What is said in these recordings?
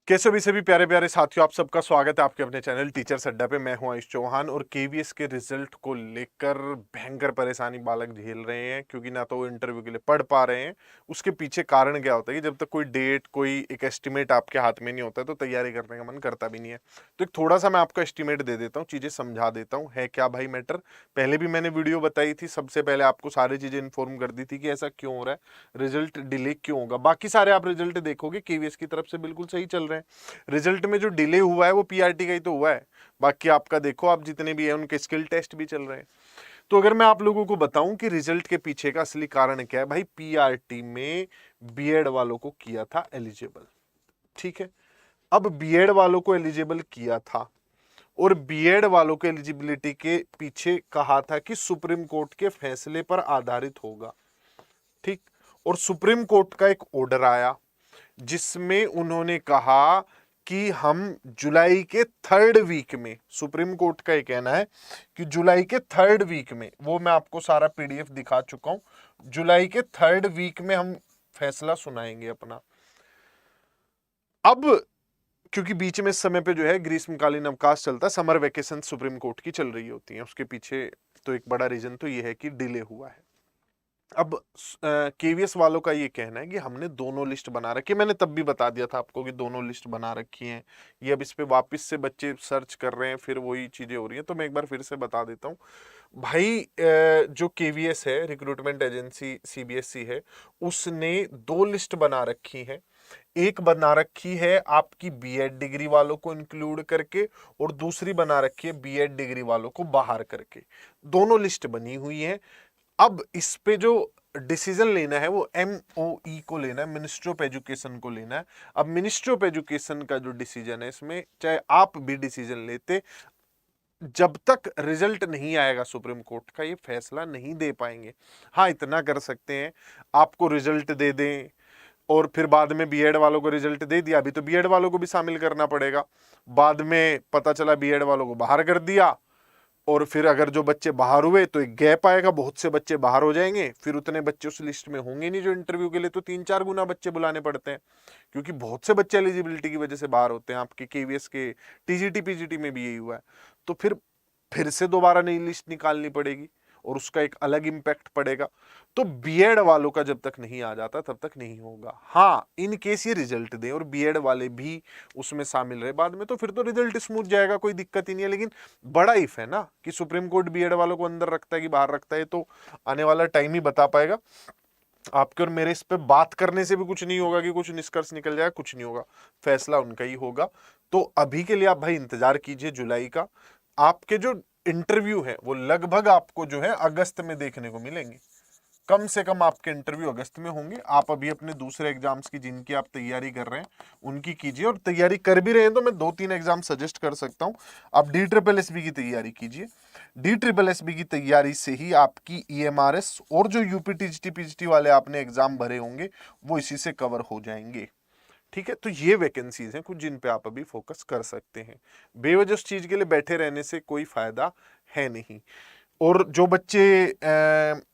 कैसे भी सभी प्यारे प्यारे साथियों, आप सबका स्वागत है आपके अपने चैनल टीचर्स अड्डा पे। मैं हूं आयुष चौहान और केवीएस के रिजल्ट को लेकर भयंकर परेशानी बालक झेल रहे हैं, क्योंकि ना तो वो इंटरव्यू के लिए पढ़ पा रहे हैं। उसके पीछे कारण क्या होता है कि जब तक कोई डेट, कोई एक एस्टिमेट आपके हाथ में नहीं होता है तो तैयारी करने का मन करता भी नहीं है। तो एक थोड़ा सा मैं आपको एस्टिमेट दे देता हूँ, चीज़ें समझा देता हूँ है क्या भाई मैटर। पहले भी मैंने वीडियो बताई थी, सबसे पहले आपको सारी चीज़ें इन्फॉर्म कर दी थी कि ऐसा क्यों हो रहा है, रिजल्ट डिले क्यों होगा। बाकी सारे आप रिजल्ट देखोगे केवीएस की तरफ से बिल्कुल सही चल रहे हैं। रिजल्ट में जो डिले हुआ है वो पीआरटी का ही तो हुआ है। बाकी आपका देखो, आप जितने भी हैं उनके स्किल टेस्ट भी चल रहे हैं। तो अगर मैं आप लोगों को बताऊं कि रिजल्ट के पीछे का असली कारण क्या है, भाई पीआरटी में बीएड वालों को किया था एलिजिबल। ठीक है, अब बीएड वालों को एलिजिबल किया था और बीएड वालों के एलिजिबिलिटी के पीछे कहा था कि सुप्रीम कोर्ट के फैसले पर आधारित होगा। ठीक, और सुप्रीम कोर्ट का एक ऑर्डर आया जिसमें उन्होंने कहा कि हम जुलाई के 3rd वीक में, सुप्रीम कोर्ट का ये कहना है कि जुलाई के 3rd वीक में, वो मैं आपको सारा पीडीएफ दिखा चुका हूं, जुलाई के 3rd वीक में हम फैसला सुनाएंगे अपना। अब क्योंकि बीच में इस समय पे जो है ग्रीष्मकालीन अवकाश चलता है, समर वेकेशन सुप्रीम कोर्ट की चल रही होती है, उसके पीछे तो एक बड़ा रीजन तो ये है कि डिले हुआ है। अब केवीएस वालों का ये कहना है कि हमने दोनों लिस्ट बना रखी है। मैंने तब भी बता दिया था आपको कि दोनों लिस्ट बना रखी हैं। ये अब इस पे वापस से बच्चे सर्च कर रहे हैं, फिर वही चीजें हो रही हैं, तो मैं एक बार फिर से बता देता हूँ। भाई जो केवीएस है, रिक्रूटमेंट एजेंसी सीबीएसई है, उसने 2 लिस्ट बना रखी है। एक बना रखी है आपकी बीएड डिग्री वालों को इंक्लूड करके और दूसरी बना रखी है बीएड डिग्री वालों को बाहर करके। दोनों लिस्ट बनी हुई है। अब इस पे जो डिसीजन लेना है वो एमओई को लेना है, मिनिस्ट्री ऑफ एजुकेशन को लेना है। अब मिनिस्ट्री ऑफ एजुकेशन का जो डिसीजन है, इसमें चाहे आप भी डिसीजन लेते, जब तक रिजल्ट नहीं आएगा सुप्रीम कोर्ट का, ये फैसला नहीं दे पाएंगे। हाँ, इतना कर सकते हैं, आपको रिजल्ट दे दें और फिर बाद में बीएड वालों को रिजल्ट दे दिया, अभी तो बीएड वालों को भी शामिल करना पड़ेगा। बाद में पता चला बीएड वालों को बाहर कर दिया, और फिर अगर जो बच्चे बाहर हुए तो एक गैप आएगा, बहुत से बच्चे बाहर हो जाएंगे, फिर उतने बच्चे उस लिस्ट में होंगे नहीं जो इंटरव्यू के लिए तो 3-4 गुना बच्चे बुलाने पड़ते हैं, क्योंकि बहुत से बच्चे एलिजिबिलिटी की वजह से बाहर होते हैं। आपके केवीएस के टीजीटी पीजीटी में भी यही हुआ है। तो फिर से दोबारा नई लिस्ट निकालनी पड़ेगी और उसका एक अलग इंपैक्ट पड़ेगा। तो बीएड वालों का जब तक नहीं आ जाता तब तक नहीं होगा। हाँ, इन केस ये रिजल्ट दे और बीएड वाले भी उसमें शामिल रहे बाद में, तो फिर तो रिजल्ट स्मूथ जाएगा, कोई दिक्कत ही नहीं है। लेकिन बड़ा इफ है ना कि सुप्रीम कोर्ट बीएड वालों को अंदर रखता है कि बाहर रखता है, तो आने वाला टाइम ही बता पाएगा। आपके और मेरे इस पे बात करने से भी कुछ नहीं होगा कि कुछ निष्कर्ष निकल जाएगा, कुछ नहीं होगा, फैसला उनका ही होगा। तो अभी के लिए आप भाई इंतजार कीजिए जुलाई का। आपके जो इंटरव्यू है वो लगभग आपको जो है अगस्त में देखने को मिलेंगे। कम से कम आपके इंटरव्यू अगस्त में होंगे। आप अभी अपने दूसरे एग्जाम्स की, जिनकी आप तैयारी कर रहे हैं, उनकी कीजिए, और तैयारी कर भी रहे हैं तो मैं 2-3 एग्जाम सजेस्ट कर सकता हूं। आप DSSB की तैयारी कीजिए। DSSB की तैयारी से ही आपकी EMRS और जो यूपी टीजीटी पीजीटी वाले आपने एग्जाम भरे होंगे वो इसी से कवर हो जाएंगे। ठीक है, तो ये वैकेंसीज हैं कुछ जिन पे आप अभी फोकस कर सकते हैं। बेवजह उस चीज के लिए बैठे रहने से कोई फायदा है नहीं। और जो बच्चे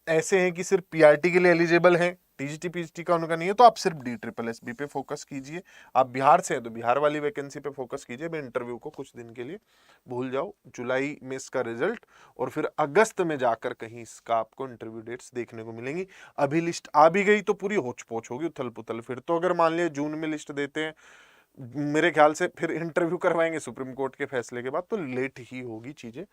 ऐसे हैं कि सिर्फ पीआरटी के लिए एलिजिबल हैं, टीजीटी पीजीटी का उनका नहीं है, तो आप सिर्फ DSSB पे फोकस कीजिए। आप बिहार से हैं तो बिहार वाली वैकेंसी पे फोकस कीजिए। मैं इंटरव्यू को कुछ दिन के लिए भूल जाओ, जुलाई में इसका रिजल्ट, और फिर अगस्त में जाकर कहीं इसका आपको इंटरव्यू डेट्स देखने को मिलेंगी। अभी लिस्ट आ भी गई तो पूरी होच पोच होगी, उथल पुथल। फिर तो अगर मान लिया जून में लिस्ट देते हैं, मेरे ख्याल से फिर इंटरव्यू करवाएंगे सुप्रीम कोर्ट के फैसले के बाद, तो लेट ही होगी चीजें।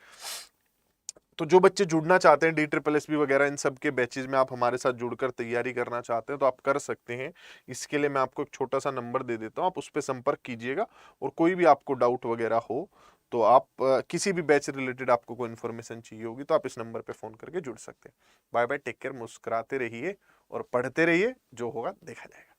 तो जो बच्चे जुड़ना चाहते हैं DSSB वगैरह इन सब के बैचेज में, आप हमारे साथ जुड़कर तैयारी करना चाहते हैं तो आप कर सकते हैं। इसके लिए मैं आपको एक छोटा सा नंबर दे देता हूं, आप उस पर संपर्क कीजिएगा। और कोई भी आपको डाउट वगैरह हो तो आप किसी भी बैच रिलेटेड आपको कोई इन्फॉर्मेशन चाहिए होगी तो आप इस नंबर पे फोन करके जुड़ सकते हैं। बाय बाय, टेक केयर, मुस्कुराते रहिए और पढ़ते रहिए, जो होगा देखा जाएगा।